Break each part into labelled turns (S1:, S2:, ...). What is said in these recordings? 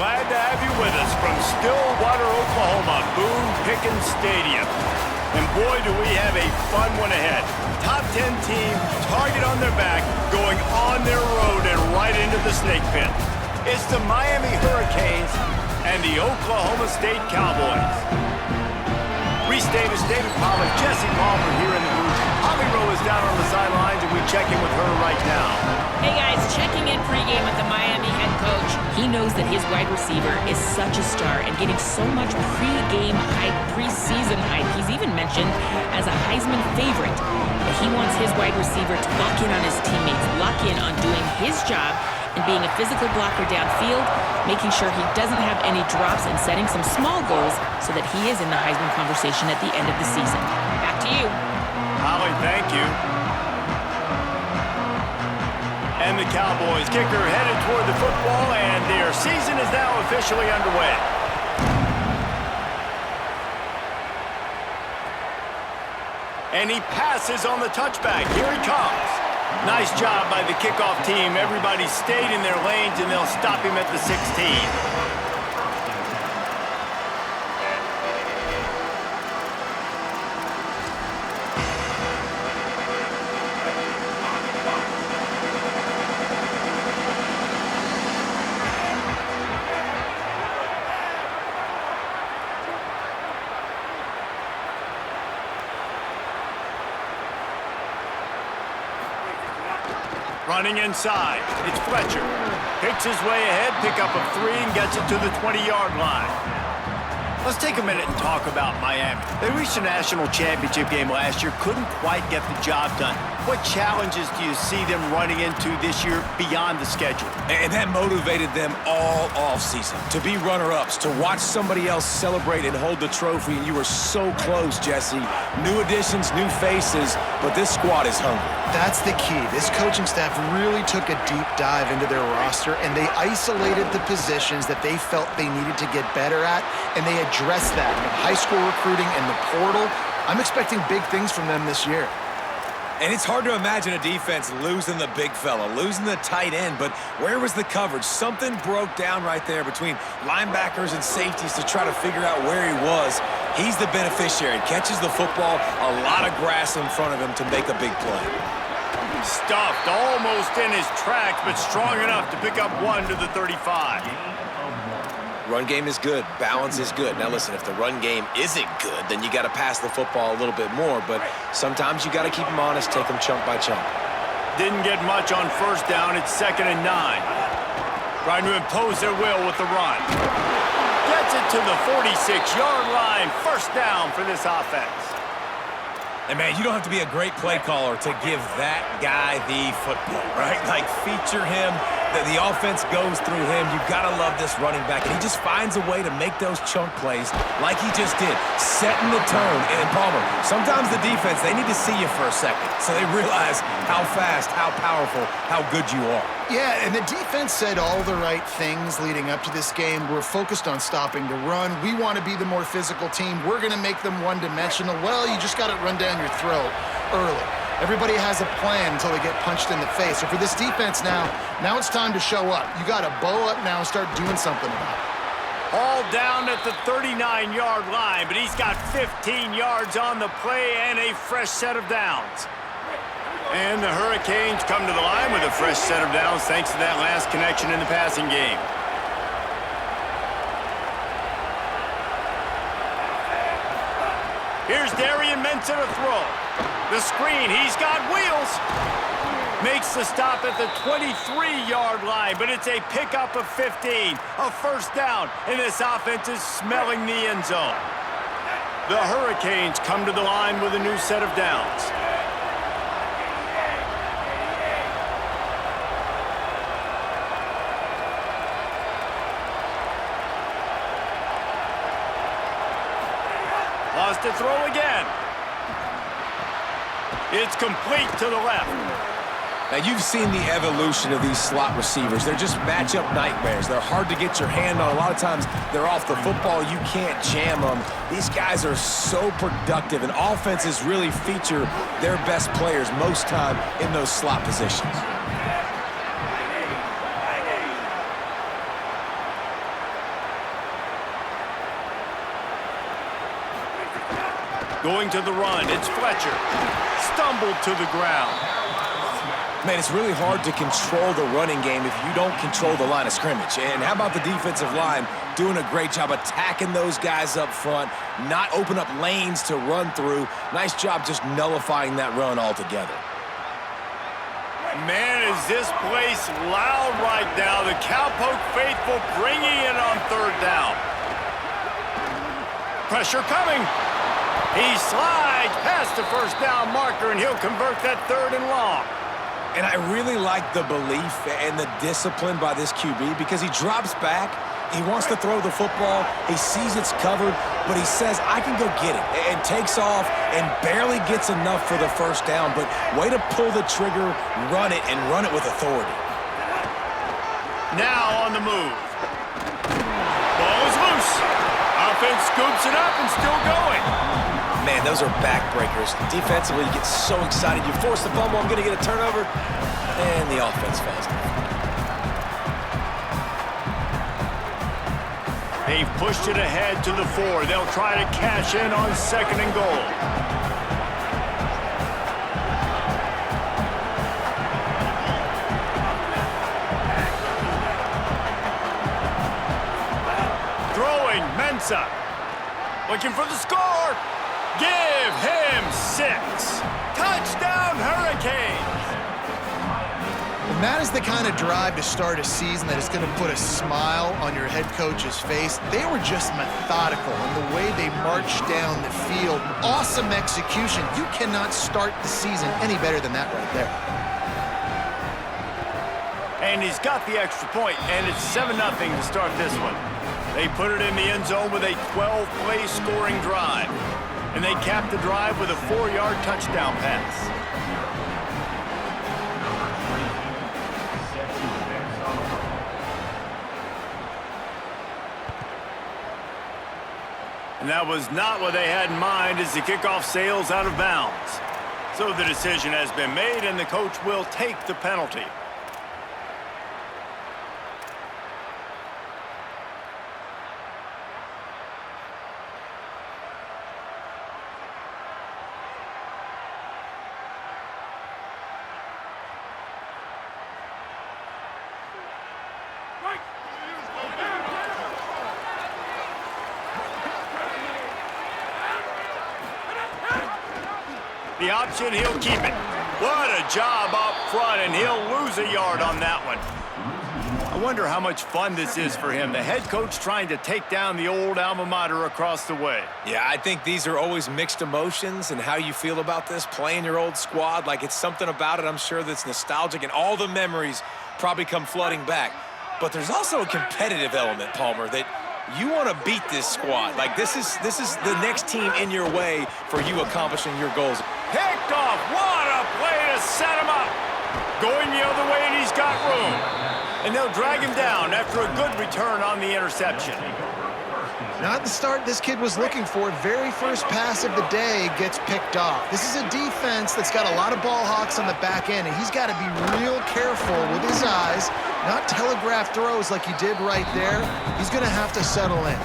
S1: Glad to have you with us from Stillwater, Oklahoma, Boone Pickens Stadium. And boy, do we have a fun one ahead. Top 10 team, target on their back, going on their road and right into the snake pit. It's the Miami Hurricanes and the Oklahoma State Cowboys. Reese Davis, David Pollack, Jesse Palmer here in the booth. Holly Rowe is down on the sidelines, and we check in with her right now.
S2: Hey guys, checking in pregame with the Miami head coach. He knows that his wide receiver is such a star and getting so much pregame hype, preseason hype. He's even mentioned as a Heisman favorite. But he wants his wide receiver to lock in on his teammates, lock in on doing his job and being a physical blocker downfield, making sure he doesn't have any drops and setting some small goals so that he is in the Heisman conversation at the end of the season. Back to you.
S1: Holly, thank you. And the Cowboys kicker headed toward the football, and their season is now officially underway. And he passes on the touchback. Here he comes. Nice job by the kickoff team. Everybody stayed in their lanes, and they'll stop him at the 16. Running inside, it's Fletcher. Picks his way ahead, pickup of 3, and gets it to the 20-yard line. Let's take a minute and talk about Miami. They reached a national championship game last year, couldn't quite get the job done. What challenges do you see them running into this year beyond the schedule?
S3: And that motivated them all offseason. To be runner-ups, to watch somebody else celebrate and hold the trophy, and you were so close, Jesse. New additions, new faces, but this squad is hungry.
S4: That's the key. This coaching staff really took a deep dive into their roster, and they isolated the positions that they felt they needed to get better at, and they addressed that in high school recruiting and the portal. I'm expecting big things from them this year.
S3: And it's hard to imagine a defense losing the big fella, losing the tight end, but where was the coverage? Something broke down right there between linebackers and safeties to try to figure out where he was. He's the beneficiary, catches the football, a lot of grass in front of him to make a big play.
S1: Stuffed almost in his tracks, but strong enough to pick up 1 to the 35.
S3: Run game is good. Balance is good. Now, listen, if the run game isn't good, then you got to pass the football a little bit more. But sometimes you got to keep them honest, take them chunk by chunk.
S1: Didn't get much on first down. It's 2nd and 9. Trying to impose their will with the run. Gets it to the 46-yard line. First down for this offense.
S3: And, man, you don't have to be a great play caller to give that guy the football, right? Like, feature him. The offense goes through him. You've got to love this running back. And he just finds a way to make those chunk plays like he just did, setting the tone. And Palmer, sometimes the defense, they need to see you for a second so they realize how fast, how powerful, how good you are.
S4: Yeah, and the defense said all the right things leading up to this game. We're focused on stopping the run. We want to be the more physical team. We're going to make them one-dimensional. Well, you just got to run down your throat early. Everybody has a plan until they get punched in the face. So for this defense now it's time to show up. You got to bow up now and start doing something about it.
S1: All down at the 39-yard line, but he's got 15 yards on the play and a fresh set of downs. And the Hurricanes come to the line with a fresh set of downs thanks to that last connection in the passing game. Here's Darian Mensah to throw. The screen, he's got wheels. Makes the stop at the 23-yard line, but it's a pickup of 15. A first down, and this offense is smelling the end zone. The Hurricanes come to the line with a new set of downs. Lost to throw again. It's complete to the left.
S3: Now, you've seen the evolution of these slot receivers. They're just matchup nightmares. They're hard to get your hand on. A lot of times, they're off the football. You can't jam them. These guys are so productive, and offenses really feature their best players most time in those slot positions.
S1: Going to the run, it's Fletcher. Stumbled to the ground.
S3: Man, it's really hard to control the running game if you don't control the line of scrimmage. And how about the defensive line doing a great job attacking those guys up front, not open up lanes to run through. Nice job just nullifying that run altogether.
S1: Man, is this place loud right now. The Cowpoke faithful bringing it on third down. Pressure coming. He slides past the first down marker, and he'll convert that third and long.
S3: And I really like the belief and the discipline by this QB because he drops back, he wants to throw the football, he sees it's covered, but he says, I can go get it, and takes off and barely gets enough for the first down, but way to pull the trigger, run it, and run it with authority.
S1: Now on the move. Ball is loose. Offense scoops it up and still going.
S3: Man, those are backbreakers. Defensively, you get so excited. You force the fumble, I'm going to get a turnover, and the offense falls down.
S1: They've pushed it ahead to the 4. They'll try to cash in on second and goal. Throwing, Mensah. Looking for the score. Give him 6. Touchdown, Hurricanes.
S4: And that is the kind of drive to start a season that is going to put a smile on your head coach's face. They were just methodical in the way they marched down the field. Awesome execution. You cannot start the season any better than that right there.
S1: And he's got the extra point, and it's 7-0 to start this one. They put it in the end zone with a 12-play scoring drive. And they capped the drive with a 4-yard touchdown pass. And that was not what they had in mind as the kickoff sails out of bounds. So the decision has been made, and the coach will take the penalty. The option, he'll keep it. What a job up front, and he'll lose a yard on that one. I wonder how much fun this is for him. The head coach trying to take down the old alma mater across the way.
S3: Yeah, I think these are always mixed emotions and how you feel about this, playing your old squad. Like, it's something about it, I'm sure, that's nostalgic, and all the memories probably come flooding back. But there's also a competitive element, Palmer, that you want to beat this squad. Like, this is the next team in your way for you accomplishing your goals.
S1: Picked off. What a play to set him up. Going the other way, and he's got room. And they'll drag him down after a good return on the interception.
S4: Not the start this kid was looking for. Very first pass of the day gets picked off. This is a defense that's got a lot of ball hawks on the back end, and he's got to be real careful with his eyes, not telegraph throws like he did right there. He's going to have to settle in.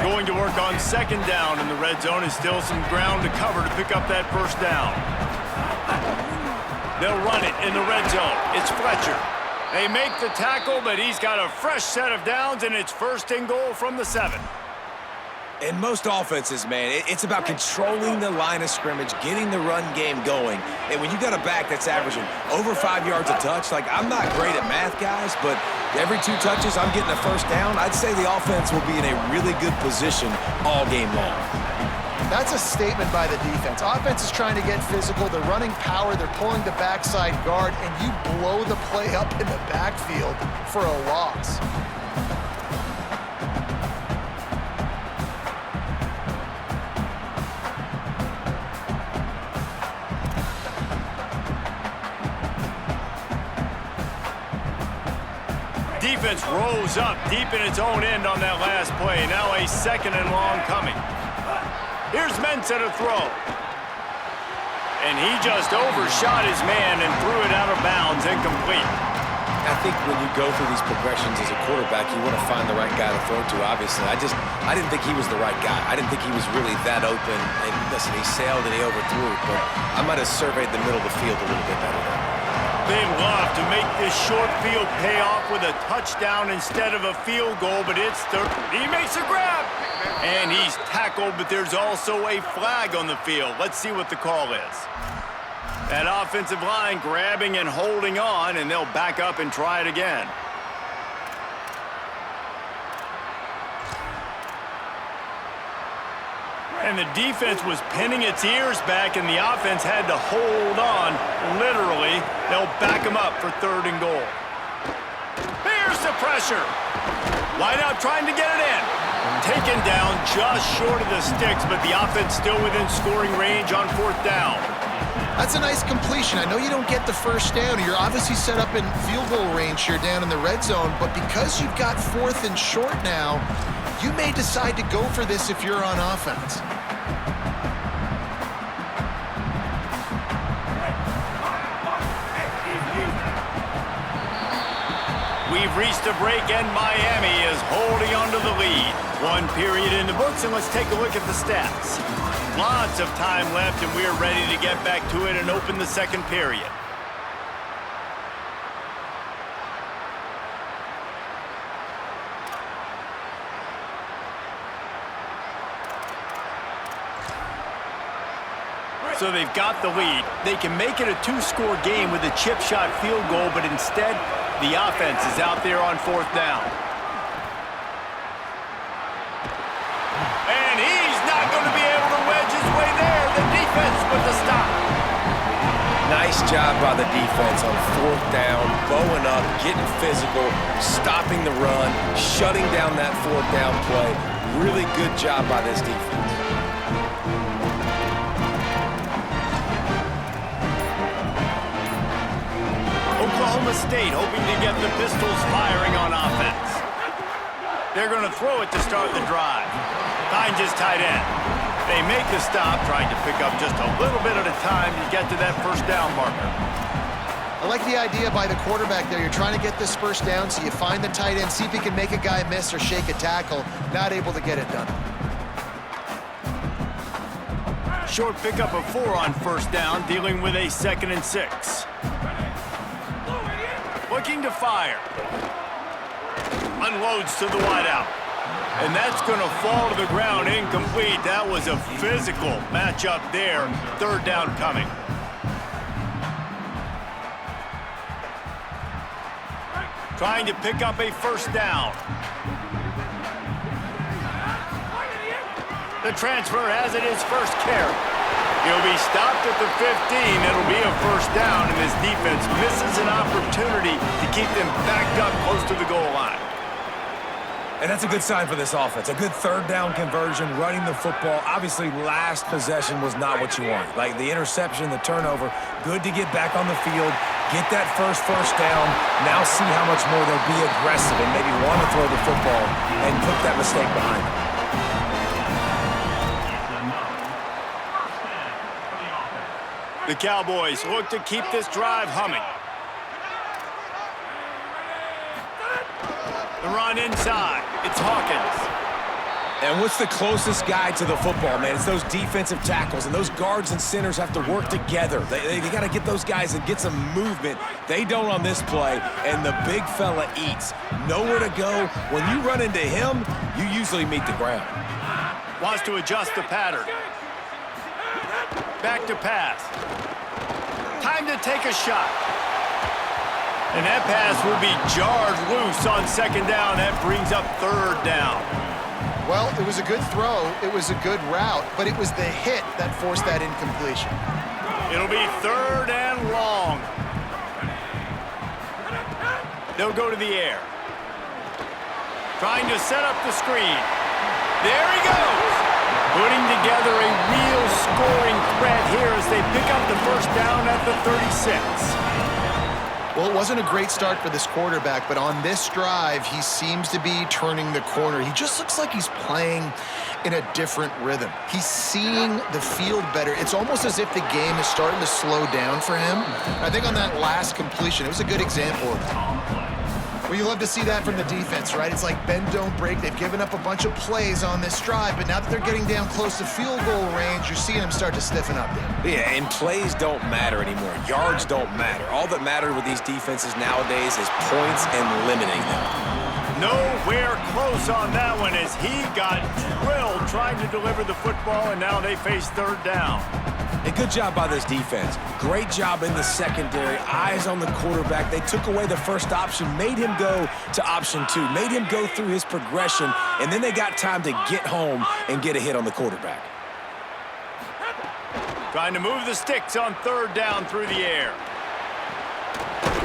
S1: Going to work on second down in the red zone. Is still some ground to cover to pick up that first down. They'll run it in the red zone. It's Fletcher. They make the tackle, but he's got a fresh set of downs, and it's first and goal from the 7.
S3: In most offenses, man, it's about controlling the line of scrimmage, getting the run game going. And when you got a back that's averaging over 5 yards a touch, like, I'm not great at math, guys, but every 2 touches, I'm getting a first down. I'd say the offense will be in a really good position all game long.
S4: That's a statement by the defense. Offense is trying to get physical. They're running power. They're pulling the backside guard, and you blow the play up in the backfield for a loss.
S1: Defense rose up deep in its own end on that last play. Now a second and long coming. Here's Mensah to throw. And he just overshot his man and threw it out of bounds, incomplete.
S3: I think when you go through these progressions as a quarterback, you want to find the right guy to throw to, obviously. I didn't think he was the right guy. I didn't think he was really that open. And listen, he sailed and he overthrew it, but I might have surveyed the middle of the field a little bit better there.
S1: They'd love to make this short field pay off with a touchdown instead of a field goal, but it's third. He makes a grab, and he's tackled, but there's also a flag on the field. Let's see what the call is. That offensive line grabbing and holding on, and they'll back up and try it again. And the defense was pinning its ears back, and the offense had to hold on. Literally, they'll back them up for 3rd and goal. Here's the pressure. Wideout trying to get it in. Taken down just short of the sticks, but the offense still within scoring range on 4th down.
S4: That's a nice completion. I know you don't get the first down. You're obviously set up in field goal range here down in the red zone, but because you've got 4th and short now, you may decide to go for this if you're on offense.
S1: We've reached a break, and Miami is holding on to the lead. 1 period in the books, and let's take a look at the stats. Lots of time left, and we're ready to get back to it and open the 2nd period. So they've got the lead. They can make it a 2-score game with a chip shot field goal, but instead, the offense is out there on 4th down. And he's not going to be able to wedge his way there. The defense with the stop.
S3: Nice job by the defense on 4th down, bowing up, getting physical, stopping the run, shutting down that 4th down play. Really good job by this defense.
S1: Oklahoma State hoping to get the Pistols firing on offense. They're going to throw it to start the drive. Finds his tight end. They make the stop, trying to pick up just a little bit at a time to get to that 1st down marker.
S4: I like the idea by the quarterback there. You're trying to get this 1st down, so you find the tight end, see if he can make a guy miss or shake a tackle. Not able to get it done.
S1: Short pickup of 4 on 1st down, dealing with a 2nd and 6. Looking to fire. Unloads to the wideout. And that's going to fall to the ground incomplete. That was a physical matchup there. 3rd down coming. Trying to pick up a 1st down. The transfer has it his first carry. He'll be stopped at the 15. It'll be a 1st down, and his defense misses an opportunity to keep them backed up close to the goal line.
S3: And that's a good sign for this offense. A good 3rd down conversion, running the football. Obviously, last possession was not what you wanted. Like the interception, the turnover, good to get back on the field, get that first down. Now see how much more they'll be aggressive and maybe want to throw the football and put that mistake behind them.
S1: The Cowboys look to keep this drive humming. The run inside. It's Hawkins.
S3: And what's the closest guy to the football, man? It's those defensive tackles, and those guards and centers have to work together. They got to get those guys and get some movement. They don't on this play, and the big fella eats. Nowhere to go. When you run into him, you usually meet the ground.
S1: Wants to adjust the pattern. Back to pass. Time to take a shot. And that pass will be jarred loose on 2nd down. That brings up 3rd down.
S4: Well, it was a good throw. It was a good route, but it was the hit that forced that incompletion.
S1: It'll be 3rd and long. They'll go to the air. Trying to set up the screen. There he goes. Putting together a real scoring threat here as they pick up the 1st down at the 36.
S4: Well, it wasn't a great start for this quarterback, but on this drive, he seems to be turning the corner. He just looks like he's playing in a different rhythm. He's seeing the field better. It's almost as if the game is starting to slow down for him. I think on that last completion, it was a good example of that. Well, you love to see that from the defense, right? It's like bend, don't break. They've given up a bunch of plays on this drive, but now that they're getting down close to field goal range, you're seeing them start to stiffen up there.
S3: Yeah, and plays don't matter anymore. Yards don't matter. All that matters with these defenses nowadays is points and limiting them.
S1: Nowhere close on that one as he got drilled trying to deliver the football, and now they face third down.
S3: A good job by this defense. Great job in the secondary. Eyes on the quarterback. They took away the first option, made him go to option 2, made him go through his progression, and then they got time to get home and get a hit on the quarterback.
S1: Trying to move the sticks on third down through the air.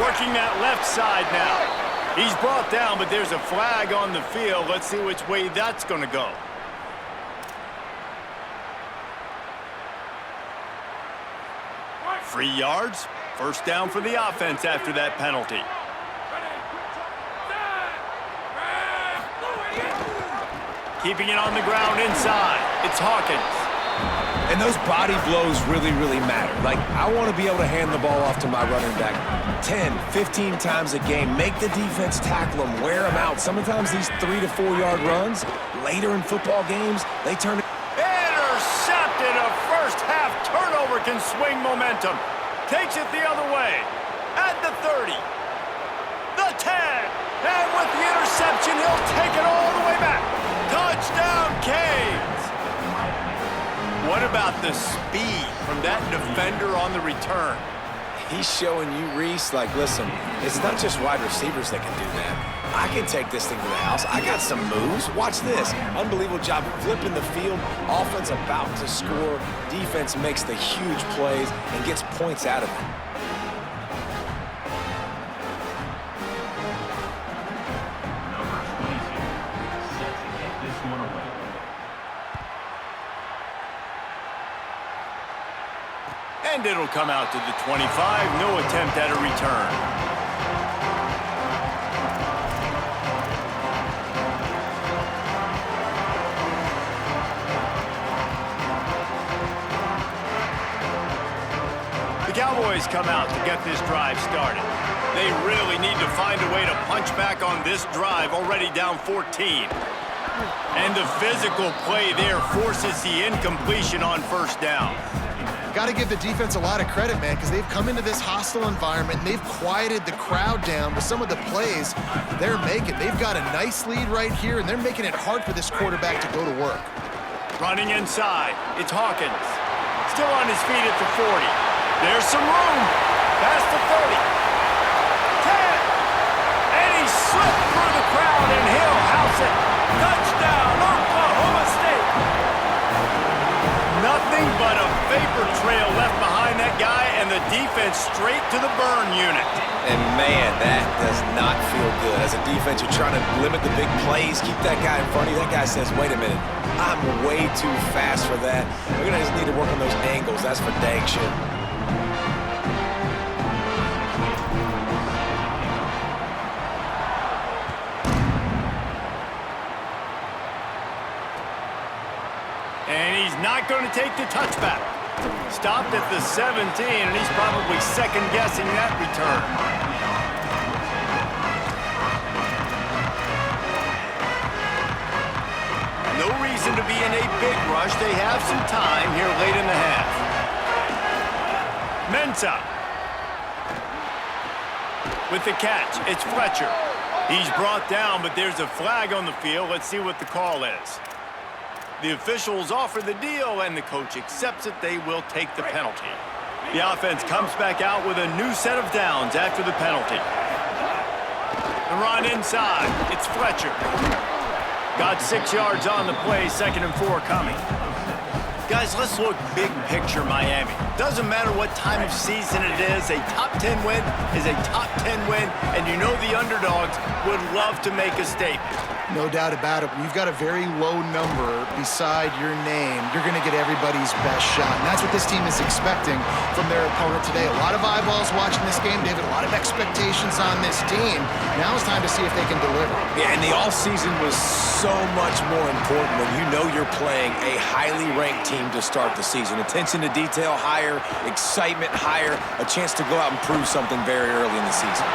S1: Working that left side now. He's brought down, but there's a flag on the field. Let's see which way that's going to go. Free yards. First down for the offense after that penalty. Keeping it on the ground inside. It's Hawkins.
S3: And those body blows really, really matter. Like, I want to be able to hand the ball off to my running back 10, 15 times a game. Make the defense tackle them, wear them out. Sometimes these 3 to 4 yard runs, later in football games, they turn it.
S1: Intercepted. A first half turnover can swing momentum. Takes it the other way. At the 30. The 10. And with the interception, he'll take it all the way back. Touchdown, Canes. What about the speed from that defender on the return?
S3: He's showing you, Reese, like, listen, it's not just wide receivers that can do that. I can take this thing to the house. I got some moves. Watch this. Unbelievable job flipping the field. Offense about to score. Defense makes the huge plays and gets points out of it.
S1: And it'll come out to the 25. No attempt at a return. The Cowboys come out to get this drive started. They really need to find a way to punch back on this drive, already down 14. And the physical play there forces the incompletion on first down.
S4: Got to give the defense a lot of credit, man, because they've come into this hostile environment and they've quieted the crowd down with some of the plays they're making. They've got a nice lead right here, and they're making it hard for this quarterback to go to work.
S1: Running inside, it's Hawkins. Still on his feet at the 40. There's some room. Past the 30. 10. And he slipped through the crowd, and he'll house it. Touchdown, Oklahoma State. Nothing but a vapor trail left behind that guy, and the defense straight to the burn unit.
S3: And, man, that does not feel good. As a defense, you're trying to limit the big plays, keep that guy in front of you. That guy says, wait a minute, I'm way too fast for that. We're going to just need to work on those angles. That's for dang sure.
S1: And he's not going to take the touchback. Stopped at the 17, and he's probably second-guessing that return. No reason to be in a big rush. They have some time here late in the half. Mensah. With the catch, it's Fletcher. He's brought down, but there's a flag on the field. Let's see what the call is. The officials offer the deal, and the coach accepts it. They will take the penalty. The offense comes back out with a new set of downs after the penalty. The run inside. It's Fletcher. Got 6 yards on the play, 2nd and 4 coming. Guys, let's look big picture Miami. Doesn't matter what time of season it is, a top 10 win is a top 10 win, and you know the underdogs would love to make a statement.
S4: No doubt about it. When you've got a very low number beside your name, you're going to get everybody's best shot. And that's what this team is expecting from their opponent today. A lot of eyeballs watching this game, David. A lot of expectations on this team. Now it's time to see if they can deliver.
S3: Yeah, and the offseason was so much more important when you know you're playing a highly ranked team to start the season. Attention to detail higher, excitement higher, a chance to go out and prove something very early in the season.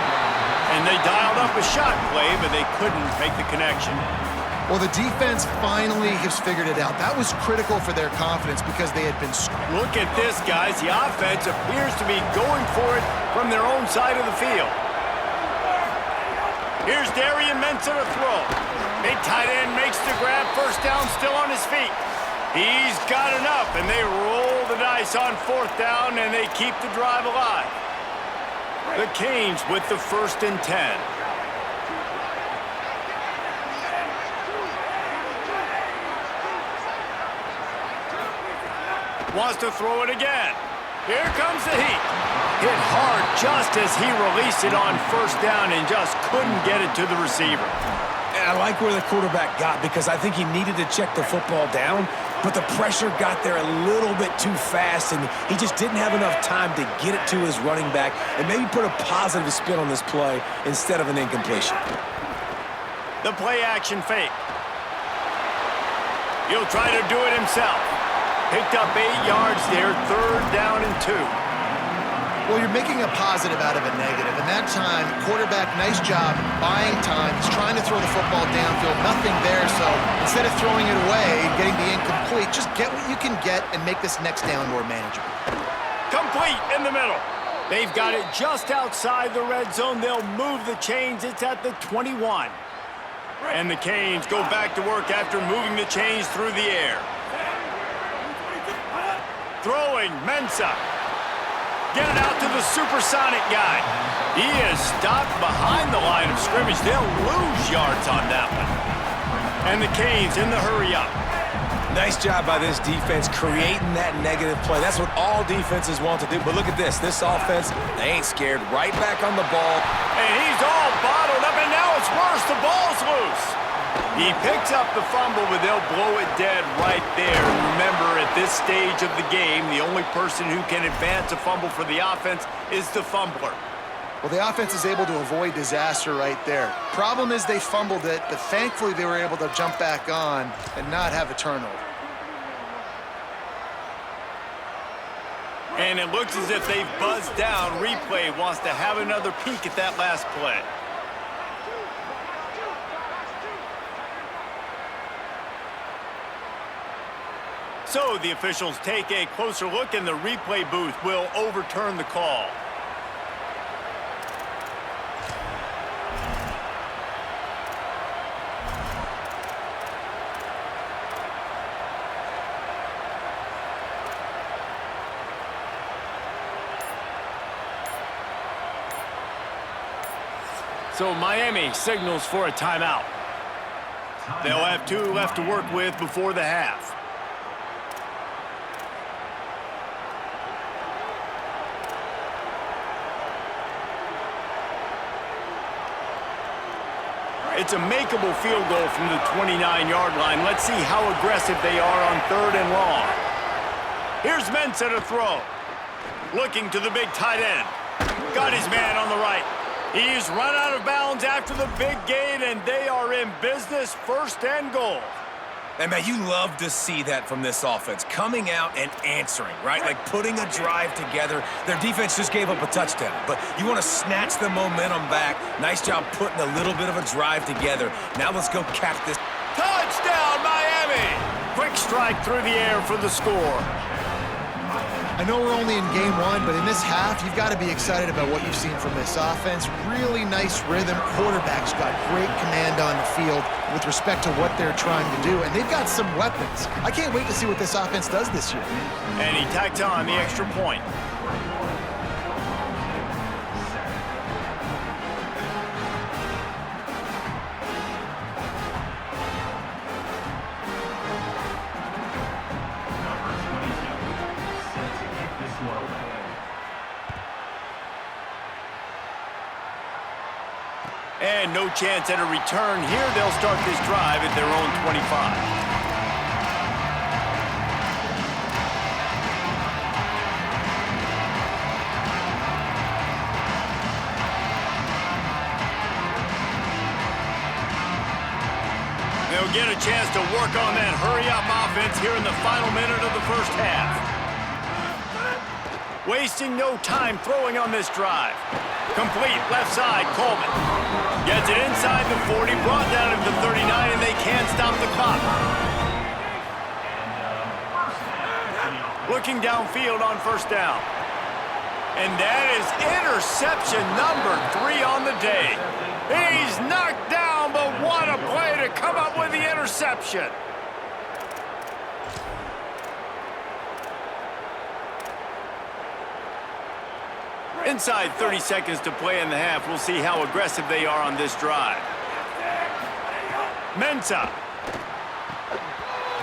S1: And they dialed up a shot play, but they couldn't make the connection.
S4: Well, the defense finally has figured it out. That was critical for their confidence because they had been...
S1: Look at this, guys. The offense appears to be going for it from their own side of the field. Here's Darian Mensah to throw. Big tight end makes the grab. First down, still on his feet. He's got enough, and they roll the dice on fourth down, and they keep the drive alive. The Canes with the 1st and 10. Wants to throw it again. Here comes the heat. Hit hard just as he released it on first down and just couldn't get it to the receiver.
S3: And I like where the quarterback got because I think he needed to check the football down, but the pressure got there a little bit too fast, and he just didn't have enough time to get it to his running back and maybe put a positive spin on this play instead of an incompletion.
S1: The play action fake. He'll try to do it himself. Picked up 8 yards there, 3rd down and 2.
S4: Well, you're making a positive out of a negative. And that time, quarterback, nice job, buying time. He's trying to throw the football downfield. Nothing there, so instead of throwing it away and getting the incomplete, just get what you can get and make this next down more manageable.
S1: Complete in the middle. They've got it just outside the red zone. They'll move the chains. It's at the 21. And the Canes go back to work after moving the chains through the air. Throwing, Mensah. Get it out to the supersonic guy. He is stopped behind the line of scrimmage. They'll lose yards on that one. And the Canes in the hurry up.
S3: Nice job by this defense creating that negative play. That's what all defenses want to do. But look at this. This offense, they ain't scared. Right back on the ball.
S1: And he's all bottled up, and now it's worse. The ball's loose. He picks up the fumble, but they'll blow it dead right there. Remember, at this stage of the game, the only person who can advance a fumble for the offense is the fumbler.
S4: Well, the offense is able to avoid disaster right there. Problem is they fumbled it, but thankfully they were able to jump back on and not have a turnover.
S1: And it looks as if they've buzzed down. Replay wants to have another peek at that last play. So the officials take a closer look, and the replay booth will overturn the call. So Miami signals for a timeout. They'll have 2 left to work with before the half. It's a makeable field goal from the 29-yard line. Let's see how aggressive they are on 3rd and long. Here's Mensah to throw. Looking to the big tight end. Got his man on the right. He's run out of bounds after the big gain, and they are in business, 1st and goal.
S3: And, man, you love to see that from this offense, coming out and answering, right? Like putting a drive together. Their defense just gave up a touchdown, but you want to snatch the momentum back. Nice job putting a little bit of a drive together. Now let's go cap this.
S1: Touchdown, Miami! Quick strike through the air for the score.
S4: I know we're only in game 1, but in this half, you've got to be excited about what you've seen from this offense. Really nice rhythm. Quarterback's got great command on the field with respect to what they're trying to do, and they've got some weapons. I can't wait to see what this offense does this year.
S1: And he tacked on the extra point. And no chance at a return here. They'll start this drive at their own 25. They'll get a chance to work on that hurry-up offense here in the final minute of the first half. Wasting no time throwing on this drive. Complete, left side, Coleman. Gets it inside the 40, brought down at the 39, and they can't stop the clock. Looking downfield on first down. And that is interception number 3 on the day. He's knocked down, but what a play to come up with the interception. Inside 30 seconds to play in the half. We'll see how aggressive they are on this drive. Mensah.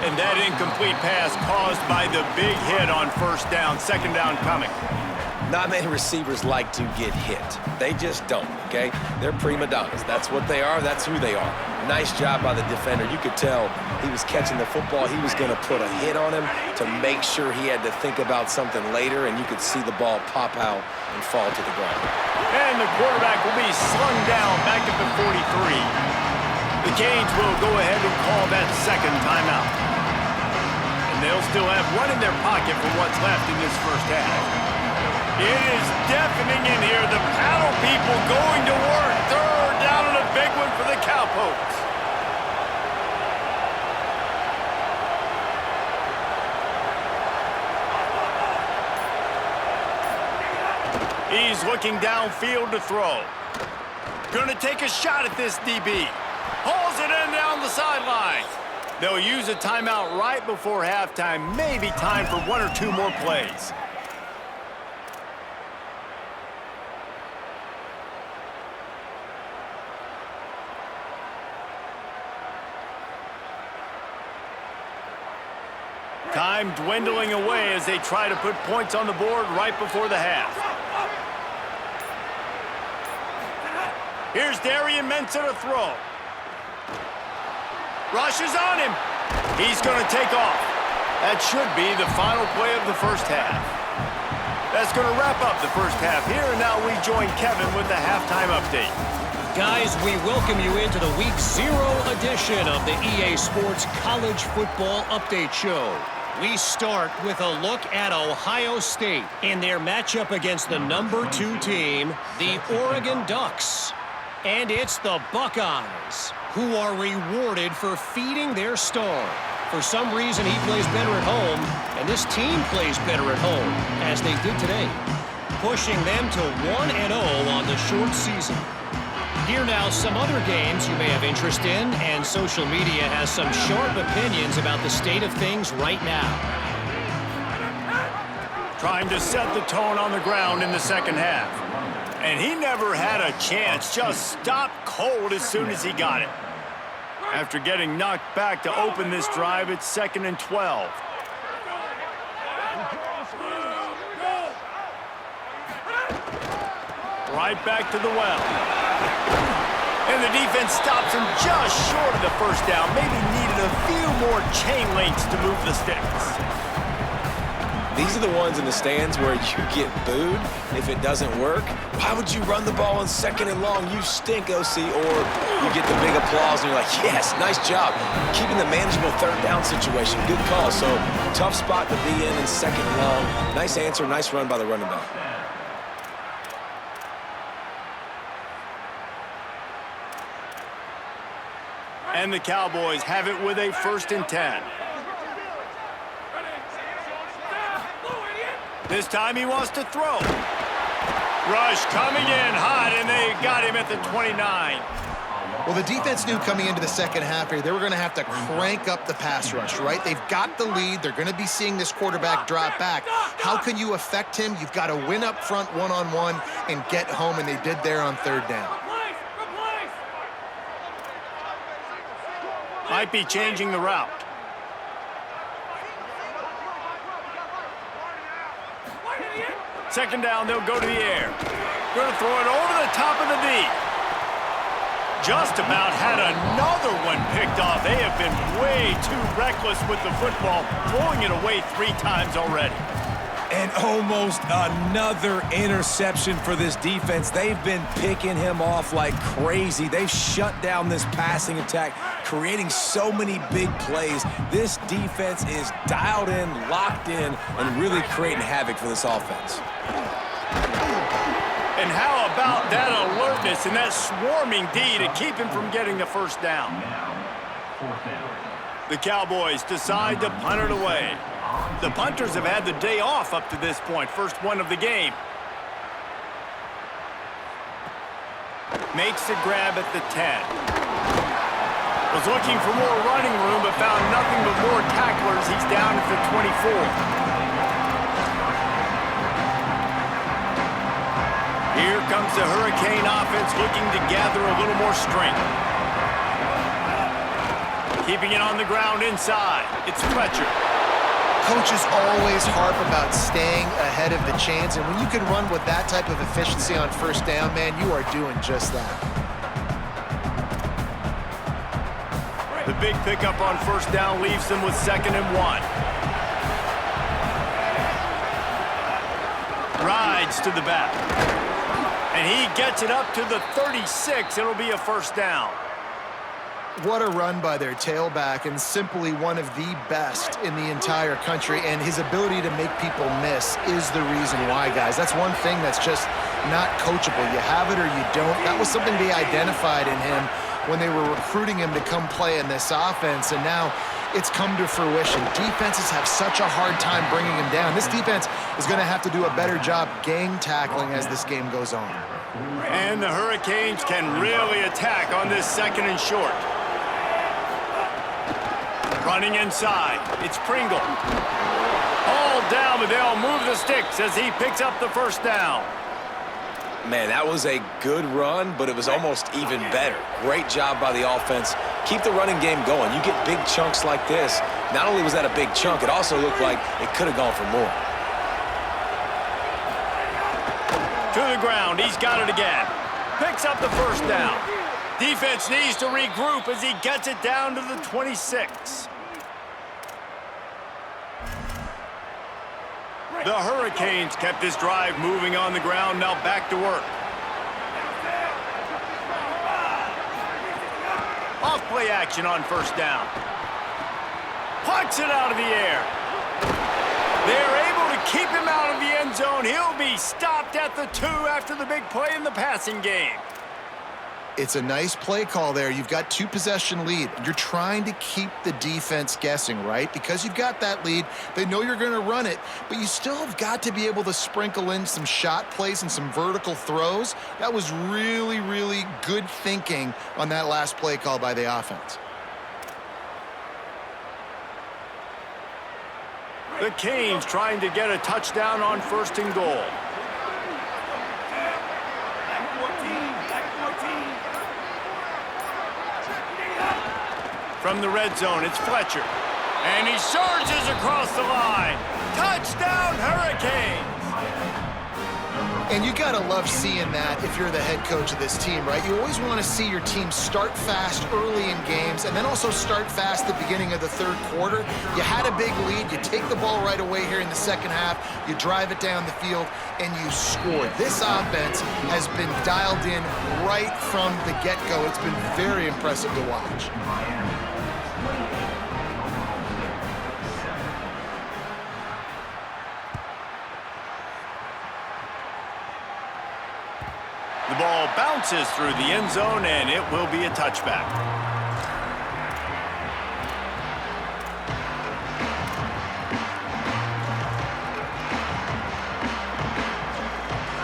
S1: And that incomplete pass caused by the big hit on first down. Second down coming.
S3: Not many receivers like to get hit. They just don't, okay? They're prima donnas. That's what they are. That's who they are. Nice job by the defender. You could tell he was catching the football. He was going to put a hit on him to make sure he had to think about something later, and you could see the ball pop out and fall to the ground.
S1: And the quarterback will be slung down back at the 43. The Canes will go ahead and call that second timeout. And they'll still have one in their pocket for what's left in this first half. It is deafening in here. The paddle people going to work. Third down and a big one for the Cowpokes. He's looking downfield to throw. Gonna take a shot at this DB. Hauls it in down the sideline. They'll use a timeout right before halftime. Maybe time for 1 or 2 more plays. Time dwindling away as they try to put points on the board right before the half. Here's Darian Mensah to throw. Rushes on him. He's going to take off. That should be the final play of the first half. That's going to wrap up the first half here, and now we join Kevin with the halftime update.
S5: Guys, we welcome you into the Week 0 edition of the EA Sports College Football Update Show. We start with a look at Ohio State in their matchup against the number 2 team, the Oregon Ducks. And it's the Buckeyes, who are rewarded for feeding their star. For some reason, he plays better at home, and this team plays better at home, as they did today, pushing them to 1-0 on the short season. Here now, some other games you may have interest in, and social media has some sharp opinions about the state of things right now.
S1: Trying to set the tone on the ground in the second half. And he never had a chance, just stopped cold as soon as he got it. After getting knocked back to open this drive, it's 2nd and 12. Right back to the well. And the defense stops him just short of the first down. Maybe needed a few more chain links to move the sticks.
S3: These are the ones in the stands where you get booed if it doesn't work. Why would you run the ball on 2nd and long? You stink, OC. Or you get the big applause and you're like, yes, nice job. Keeping the manageable 3rd down situation. Good call. So tough spot to be in 2nd and long. Nice answer, nice run by the running back.
S1: And the Cowboys have it with a 1st and 10. This time he wants to throw. Rush coming in hot, and they got him at the 29.
S4: Well, the defense knew coming into the second half here, they were going to have to crank up the pass rush, right? They've got the lead. They're going to be seeing this quarterback drop back. How can you affect him? You've got to win up front one-on-one and get home, and they did there on 3rd down.
S1: Might be changing the route. Second down, they'll go to the air. Going to throw it over the top of the D. just about had another one picked off. They have been way too reckless with the football, throwing it away 3 times already.
S3: And almost another interception for this defense. They've been picking him off like crazy. They've shut down this passing attack, creating so many big plays. This defense is dialed in, locked in, and really creating havoc for this offense.
S1: And how about that alertness and that swarming D to keep him from getting the first down? The Cowboys decide to punt it away. The punters have had the day off up to this point. First one of the game. Makes the grab at the 10. Was looking for more running room, but found nothing but more tacklers. He's down at the 24. Here comes the Hurricane offense looking to gather a little more strength. Keeping it on the ground inside. It's Fletcher.
S4: Coaches always harp about staying ahead of the chains, and when you can run with that type of efficiency on first down, man, you are doing just that.
S1: The big pickup on first down leaves them with 2nd and 1. Rides to the back. And he gets it up to the 36. It'll be a first down.
S4: What a run by their tailback, and simply one of the best in the entire country, and his ability to make people miss is the reason why, guys. That's one thing that's just not coachable. You have it or you don't. That was something they identified in him when they were recruiting him to come play in this offense, and now it's come to fruition. Defenses have such a hard time bringing him down. This defense is going to have to do a better job gang tackling as this game goes on.
S1: And the Hurricanes can really attack on this 2nd and short. Running inside, it's Pringle. All down, but they'll move the sticks as he picks up the first down.
S3: Man, that was a good run, but it was almost even better. Great job by the offense. Keep the running game going. You get big chunks like this. Not only was that a big chunk, it also looked like it could have gone for more.
S1: To the ground, he's got it again. Picks up the first down. Defense needs to regroup as he gets it down to the 26. The Hurricanes kept this drive moving on the ground, now back to work. Off-play action on first down. Pucks it out of the air. They're able to keep him out of the end zone. He'll be stopped at the 2 after the big play in the passing game.
S4: It's a nice play call there. You've got 2-possession lead. You're trying to keep the defense guessing, right? Because you've got that lead. They know you're going to run it, but you still have got to be able to sprinkle in some shot plays and some vertical throws. That was really, really good thinking on that last play call by the offense.
S1: The Canes trying to get a touchdown on 1st and goal. From the red zone, it's Fletcher. And he surges across the line. Touchdown, Hurricanes!
S4: And you got to love seeing that if you're the head coach of this team, right? You always want to see your team start fast early in games and then also start fast at the beginning of the 3rd quarter. You had a big lead. You take the ball right away here in the 2nd half. You drive it down the field, and you score. This offense has been dialed in right from the get-go. It's been very impressive to watch.
S1: The ball bounces through the end zone, and it will be a touchback.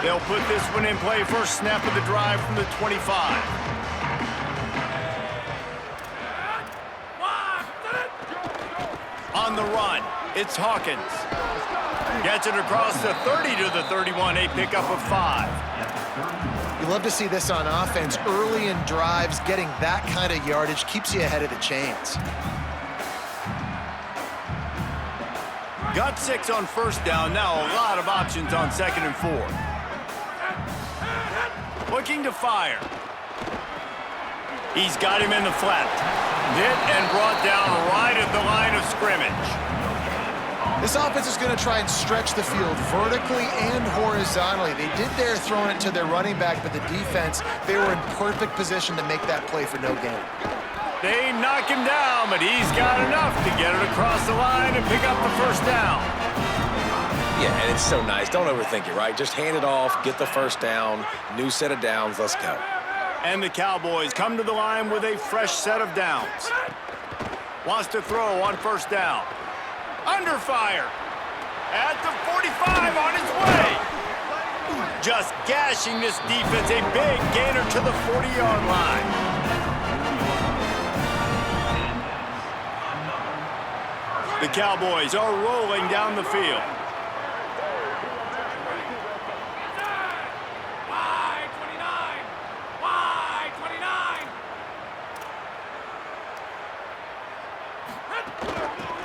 S1: They'll put this one in play. First snap of the drive from the 25. On the run, it's Hawkins. Gets it across the 30 to the 31, a pickup of 5.
S4: You love to see this on offense. Early in drives, getting that kind of yardage keeps you ahead of the chains.
S1: Got 6 on first down. Now a lot of options on 2nd and 4. Looking to fire. He's got him in the flat. Hit and brought down right at the line of scrimmage.
S4: This offense is going to try and stretch the field vertically and horizontally. They did there throwing it to their running back, but the defense, they were in perfect position to make that play for no gain.
S1: They knock him down, but he's got enough to get it across the line and pick up the first down.
S3: Yeah, and it's so nice. Don't overthink it, right? Just hand it off, get the first down, new set of downs, let's go.
S1: And the Cowboys come to the line with a fresh set of downs. Wants to throw on first down. Under fire. At the 45 on his way. Just gashing this defense. A big gainer to the 40-yard line. The Cowboys are rolling down the field.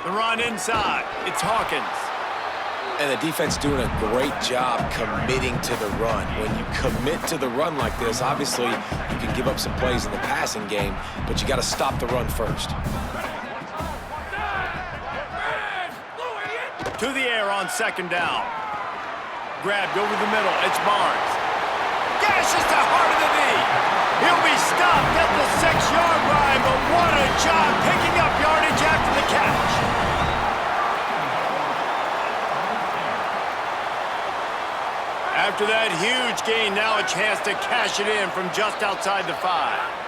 S1: The run inside. It's Hawkins.
S3: And the defense doing a great job committing to the run. When you commit to the run like this, obviously you can give up some plays in the passing game, but you got to stop the run first.
S1: To the air on second down. Grabbed over the middle. It's Barnes. Gashes the heart of the knee. He'll be stopped at the 6-yard line, but what a job picking up yardage after the catch. After that huge gain, now a chance to cash it in from just outside the 5.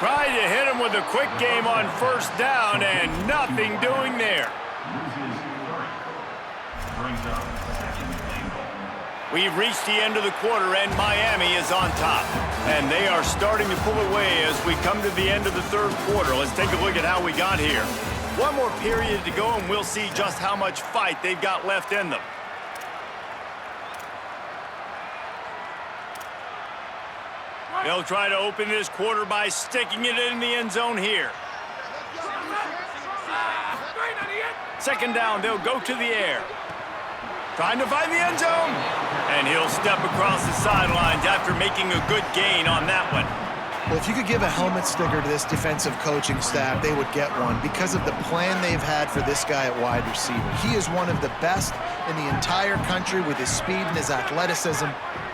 S1: Tried to hit him with a quick game on first down, and nothing doing there. We've reached the end of the quarter, and Miami is on top. And they are starting to pull away as we come to the end of the third quarter. Let's take a look at how we got here. One more period to go, and we'll see just how much fight they've got left in them. They'll try to open this quarter by sticking it in the end zone here. Second down, they'll go to the air. Trying to find the end zone. And he'll step across the sidelines after making a good gain on that one.
S4: Well, if you could give a helmet sticker to this defensive coaching staff, they would get one because of the plan they've had for this guy at wide receiver. He is one of the best in the entire country with his speed and his athleticism,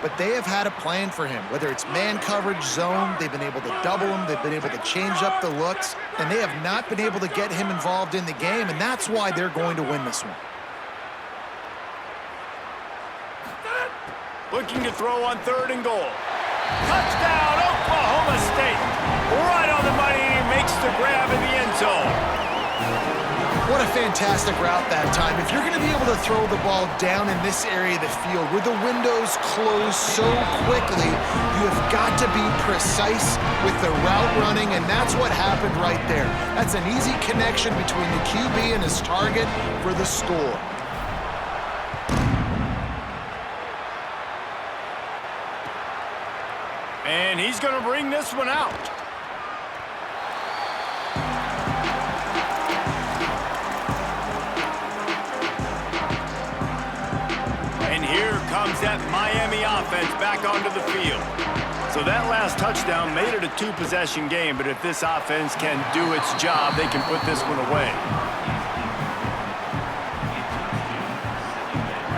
S4: but they have had a plan for him. Whether it's man coverage, zone, they've been able to double him, they've been able to change up the looks, and they have not been able to get him involved in the game, and that's why they're going to win this one.
S1: Looking to throw on third and goal. Touchdown, Oklahoma State. Right on the money, and he makes the grab in the end zone.
S4: What a fantastic route that time. If you're going to be able to throw the ball down in this area of the field where the windows close so quickly, you have got to be precise with the route running, and that's what happened right there. That's an easy connection between the QB and his target for the score.
S1: And he's going to bring this one out. And here comes that Miami offense back onto the field. So that last touchdown made it a two-possession game, but if this offense can do its job, they can put this one away.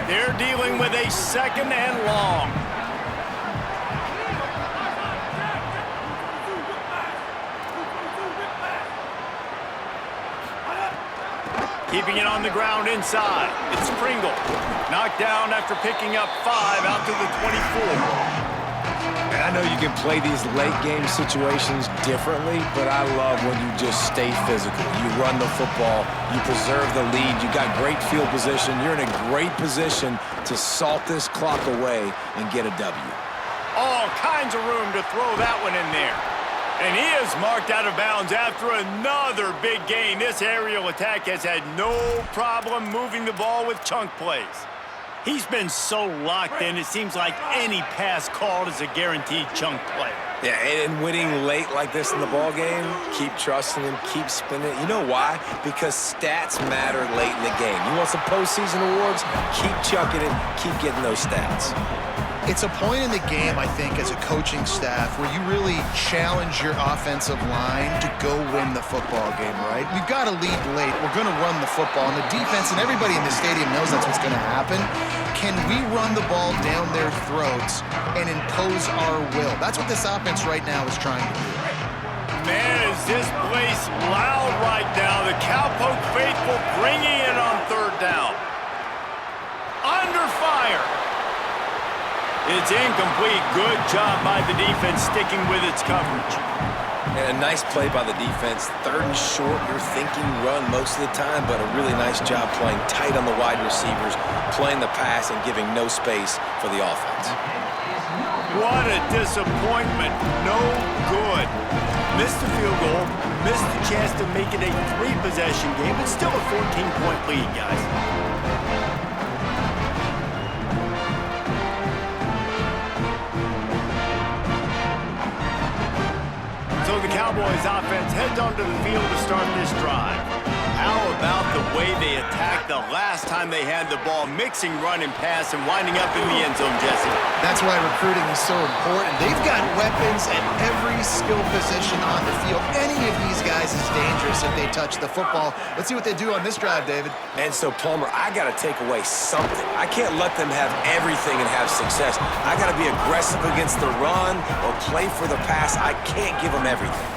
S1: They're dealing with a second and long. Keeping it on the ground inside. It's Pringle. Knocked down after picking up 5 out to the 24.
S3: And I know you can play these late game situations differently, but I love when you just stay physical. You run the football, you preserve the lead, you got great field position, you're in a great position to salt this clock away and get a W.
S1: All kinds of room to throw that one in there. And he is marked out of bounds after another big gain. This aerial attack has had no problem moving the ball with chunk plays. He's been so locked in, it seems like any pass called is a guaranteed chunk play.
S3: Yeah, and winning late like this in the ball game, keep trusting him, keep spinning it. You know why? Because stats matter late in the game. You want some postseason awards? Keep chucking it, keep getting those stats.
S4: It's a point in the game, I think, as a coaching staff where you really challenge your offensive line to go win the football game, right? We've got to lead late. We're going to run the football. And the defense and everybody in the stadium knows that's what's going to happen. Can we run the ball down their throats and impose our will? That's what this offense right now is trying to do.
S1: Man, is this place loud right now. The Cowpoke faithful bringing it on third down. Under fire. It's incomplete. Good job by the defense sticking with its coverage.
S3: And a nice play by the defense. Third and short, you're thinking run most of the time, but a really nice job playing tight on the wide receivers, playing the pass and giving no space for the offense.
S1: What a disappointment. No good. Missed the field goal, missed the chance to make it a 3-possession game, but still a 14-point lead, guys. So the Cowboys offense heads onto the field to start this drive. How about the way they attacked the last time they had the ball, mixing run and pass and winding up in the end zone, Jesse?
S4: That's why recruiting is so important. They've got weapons at every skill position on the field. Any of these guys is dangerous if they touch the football. Let's see what they do on this drive, David.
S3: And so, Palmer, I got to take away something. I can't let them have everything and have success. I got to be aggressive against the run or play for the pass. I can't give them everything.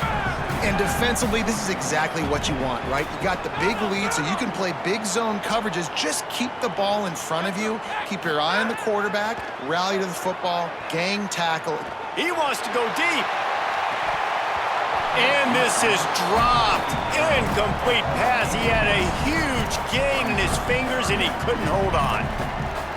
S4: And defensively, this is exactly what you want, right? You got the big lead, so you can play big zone coverages. Just keep the ball in front of you. Keep your eye on the quarterback. Rally to the football. Gang tackle.
S1: He wants to go deep. And this is dropped. Incomplete pass. He had a huge gain in his fingers, and he couldn't hold on.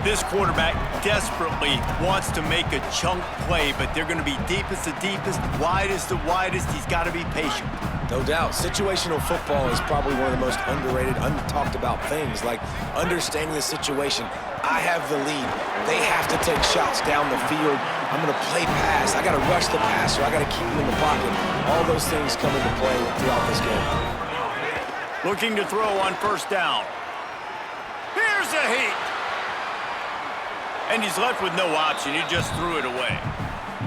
S1: This quarterback desperately wants to make a chunk play, but they're going to be deepest the deepest, widest the widest. He's got to be patient.
S3: No doubt. Situational football is probably one of the most underrated, untalked about things, like understanding the situation. I have the lead. They have to take shots down the field. I'm going to play pass. I got to rush the passer. I got to keep him in the pocket. All those things come into play throughout this game.
S1: Looking to throw on first down. Here's a heat. And he's left with no option. He just threw it away.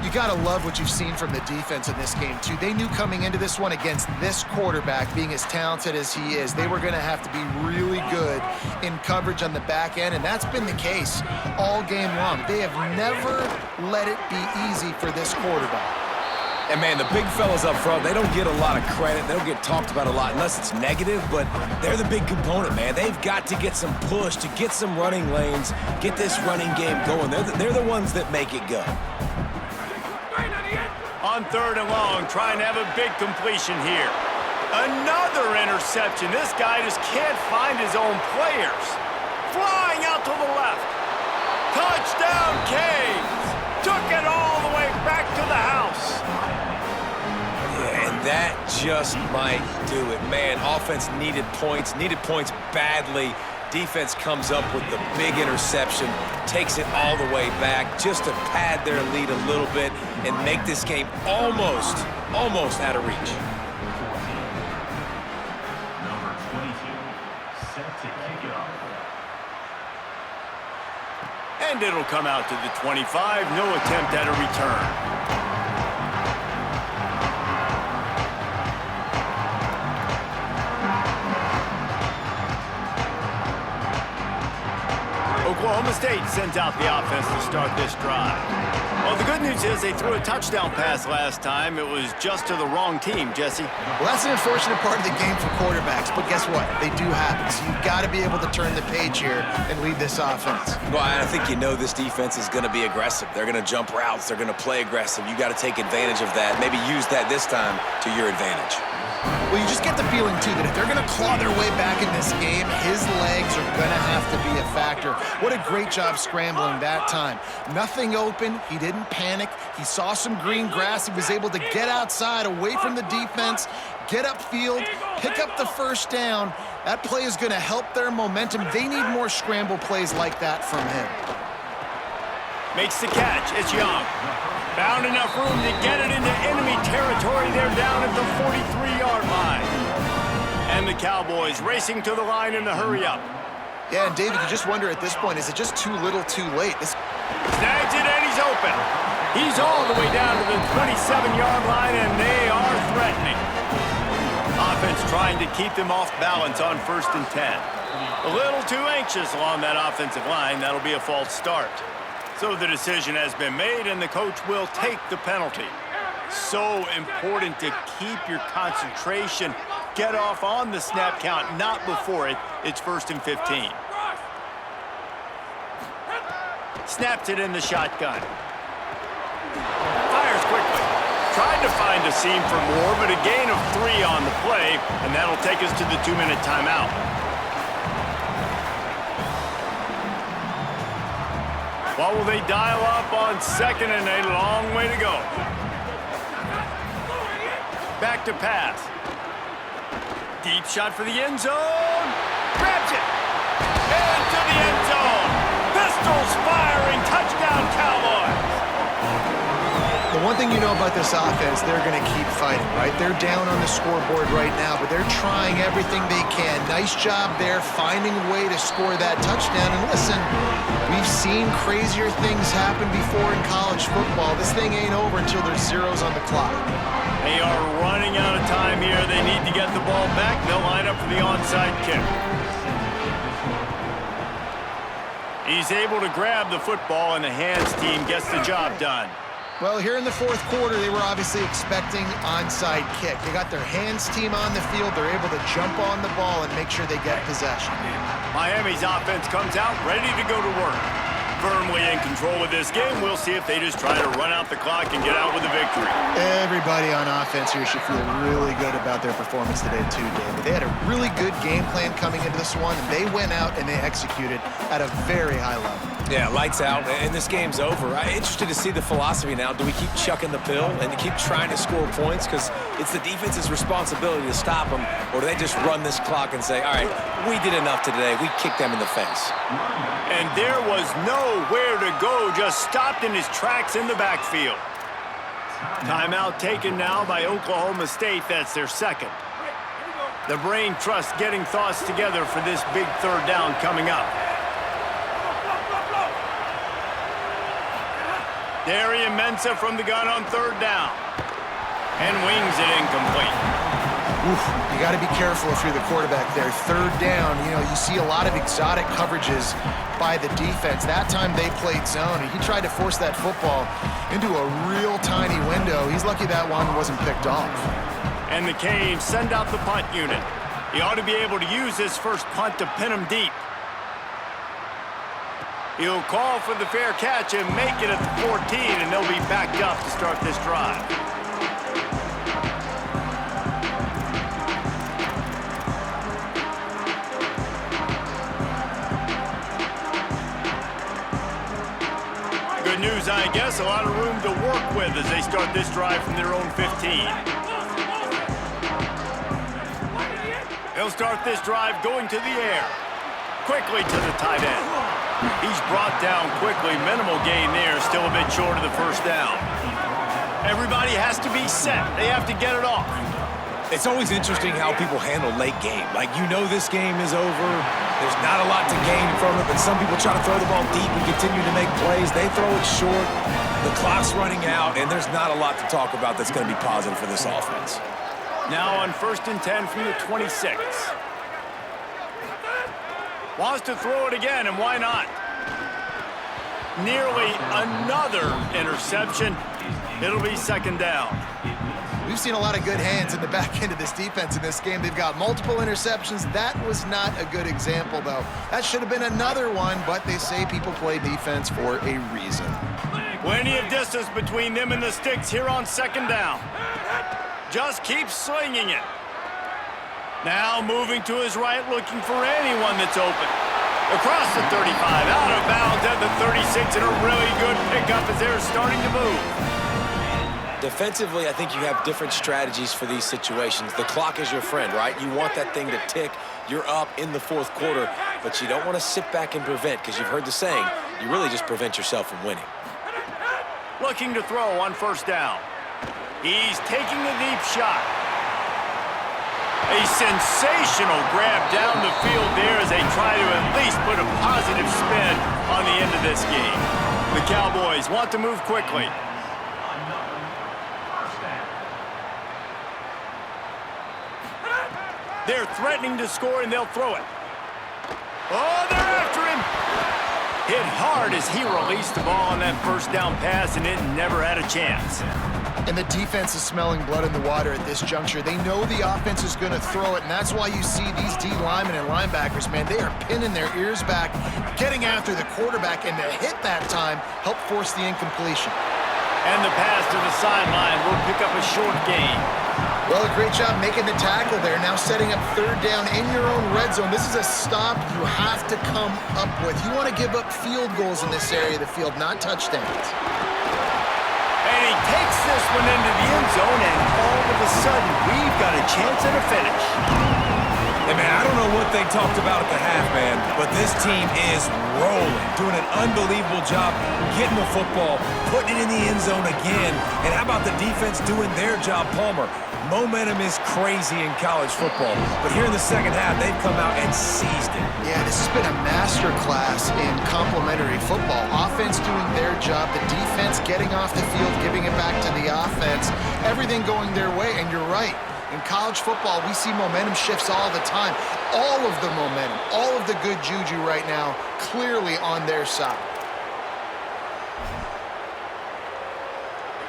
S4: You got to love what you've seen from the defense in this game, too. They knew coming into this one against this quarterback, being as talented as he is, they were going to have to be really good in coverage on the back end, and that's been the case all game long. They have never let it be easy for this quarterback.
S3: And, man, the big fellas up front, they don't get a lot of credit. They don't get talked about a lot unless it's negative, but they're the big component, man. They've got to get some push, to get some running lanes, get this running game going. They're the ones that make it go.
S1: On third and long, trying to have a big completion here. Another interception. This guy just can't find his own players. Flying out to the left. Touchdown, Canes. Took it all the way back to the house.
S3: And that just might do it. Man, offense needed points badly. Defense comes up with the big interception, takes it all the way back just to pad their lead a little bit and make this game almost out of reach.
S6: Number 22, set to kick it off.
S1: And it'll come out to the 25. No attempt at a return. Oklahoma State sends out the offense to start this drive. Well, the good news is they threw a touchdown pass last time. It was just to the wrong team, Jesse.
S4: Well, that's an unfortunate part of the game for quarterbacks, but guess what? They do happen, so you've got to be able to turn the page here and lead this offense.
S3: Well, I think you know this defense is going to be aggressive. They're going to jump routes. They're going to play aggressive. You got to take advantage of that. Maybe use that this time to your advantage.
S4: Well, you just get the feeling, too, that if they're going to claw their way back in this game, his legs are going to have to be a factor. What a great job scrambling that time. Nothing open. He didn't panic. He saw some green grass. He was able to get outside, away from the defense, get upfield, pick up the first down. That play is going to help their momentum. They need more scramble plays like that from him.
S1: Makes the catch. It's Young. Found enough room to get it into enemy territory. They're down at the 43-yard line. And the Cowboys racing to the line in the hurry-up.
S4: Yeah, and David, you just wonder at this point, is it just too little too late?
S1: Snags it, and he's open. He's all the way down to the 27-yard line, and they are threatening. Offense trying to keep them off balance on 1st and 10. A little too anxious along that offensive line. That'll be a false start. So the decision has been made, and the coach will take the penalty. So important to keep your concentration. Get off on the snap count, not before it. It's 1st and 15. Snaps it in the shotgun. Fires quickly. Tried to find a seam for more, but a gain of 3 on the play, and that'll take us to the 2-minute timeout. What will they dial up on 2nd and a long way to go? Back to pass. Deep shot for the end zone. Grabs it. Into the end zone. Pistols firing. Touchdown, Cowboys.
S4: The one thing you know about this offense, they're going to keep fighting, right? They're down on the scoreboard right now, but they're trying everything they can. Nice job there, finding a way to score that touchdown. And listen, we've seen crazier things happen before in college football. This thing ain't over until there's zeros on the clock.
S1: They are running out of time here. They need to get the ball back. They'll line up for the onside kick. He's able to grab the football, and the hands team gets the job done.
S4: Well, here in the 4th quarter, they were obviously expecting onside kick. They got their hands team on the field. They're able to jump on the ball and make sure they get possession.
S1: Miami's offense comes out ready to go to work. Firmly in control of this game. We'll see if they just try to run out the clock and get out with a victory.
S4: Everybody on offense here should feel really good about their performance today, too, David. They had a really good game plan coming into this one, and they went out and they executed at a very high level.
S3: Yeah, lights out, and this game's over. I'm interested to see the philosophy now. Do we keep chucking the pill and keep trying to score points? Because it's the defense's responsibility to stop them, or do they just run this clock and say, all right, we did enough today. We kicked them in the face.
S1: And there was nowhere to go, just stopped in his tracks in the backfield. Timeout taken now by Oklahoma State. That's their 2nd. The brain trust getting thoughts together for this big 3rd down coming up. Darian Mensah from the gun on 3rd down. And wings it incomplete.
S4: Oof, you got to be careful if you're the quarterback there. 3rd down, you see a lot of exotic coverages by the defense. That time they played zone, and he tried to force that football into a real tiny window. He's lucky that one wasn't picked off.
S1: And the Canes send out the punt unit. He ought to be able to use this first punt to pin him deep. He'll call for the fair catch and make it at the 14, and they'll be backed up to start this drive. Good news, I guess. A lot of room to work with as they start this drive from their own 15. They'll start this drive going to the air. Quickly to the tight end. He's brought down quickly. Minimal gain there. Still a bit short of the 1st down. Everybody has to be set. They have to get it off.
S3: It's always interesting how people handle late game. Like, this game is over. There's not a lot to gain from it, but some people try to throw the ball deep and continue to make plays. They throw it short. The clock's running out, and there's not a lot to talk about that's going to be positive for this offense.
S1: Now on 1st and 10 from the 26. Wants to throw it again, and why not? Nearly another interception. It'll be 2nd down.
S4: We've seen a lot of good hands in the back end of this defense in this game. They've got multiple interceptions. That was not a good example, though. That should have been another one, but they say people play defense for a reason.
S1: Plenty of distance between them and the sticks here on 2nd down. Just keep slinging it. Now moving to his right, looking for anyone that's open. Across the 35, out of bounds at the 36, and a really good pickup as they're starting to move.
S3: Defensively, I think you have different strategies for these situations. The clock is your friend, right? You want that thing to tick. You're up in the 4th quarter, but you don't want to sit back and prevent, because you've heard the saying, you really just prevent yourself from winning.
S1: Looking to throw on 1st down. He's taking the deep shot. A sensational grab down the field there as they try to at least put a positive spin on the end of this game. The Cowboys want to move quickly. They're threatening to score, and they'll throw it. Oh, they're after him. Hit hard as he released the ball on that first down pass, and it never had a chance.
S4: And the defense is smelling blood in the water at this juncture. They know the offense is going to throw it, and that's why you see these D linemen and linebackers, man, they are pinning their ears back, getting after the quarterback, and the hit that time helped force the incompletion.
S1: And the pass to the sideline will pick up a short gain.
S4: Well, a great job making the tackle there. Now setting up third down in your own red zone. This is a stop you have to come up with. You want to give up field goals in this area of the field, not touchdowns.
S1: And he takes this one into the end zone, and all of a sudden, we've got a chance at a finish.
S3: Hey, man, I don't know what they talked about at the half, man, but this team is rolling, doing an unbelievable job getting the football, putting it in the end zone again. And how about the defense doing their job, Palmer? Momentum is crazy in college football, but here in the second half, they've come out and seized it.
S4: Yeah, this has been a master class in complementary football. Offense doing their job, the defense getting off the field, giving it back to the offense, everything going their way, and you're right. In college football, we see momentum shifts all the time. All of the momentum, all of the good juju right now, clearly on their side.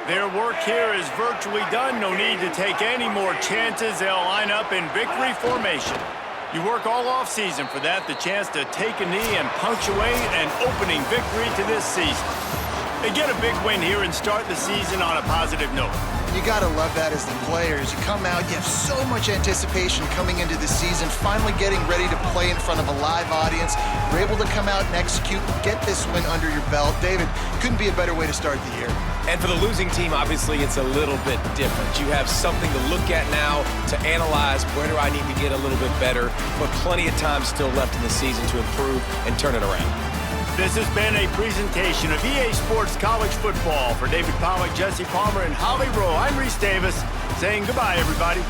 S1: Their work here is virtually done. No need to take any more chances. They'll line up in victory formation. You work all offseason for that, the chance to take a knee and punctuate an opening victory to this season. They get a big win here and start the season on a positive note.
S4: You got to love that as the players. You come out, you have so much anticipation coming into the season, finally getting ready to play in front of a live audience. You're able to come out and execute, get this win under your belt. David, couldn't be a better way to start the year.
S3: And for the losing team, obviously, it's a little bit different. You have something to look at now, to analyze where do I need to get a little bit better, but plenty of time still left in the season to improve and turn it around.
S1: This has been a presentation of EA Sports College Football. For David Pollack, Jesse Palmer, and Holly Rowe, I'm Reese Davis saying goodbye, everybody.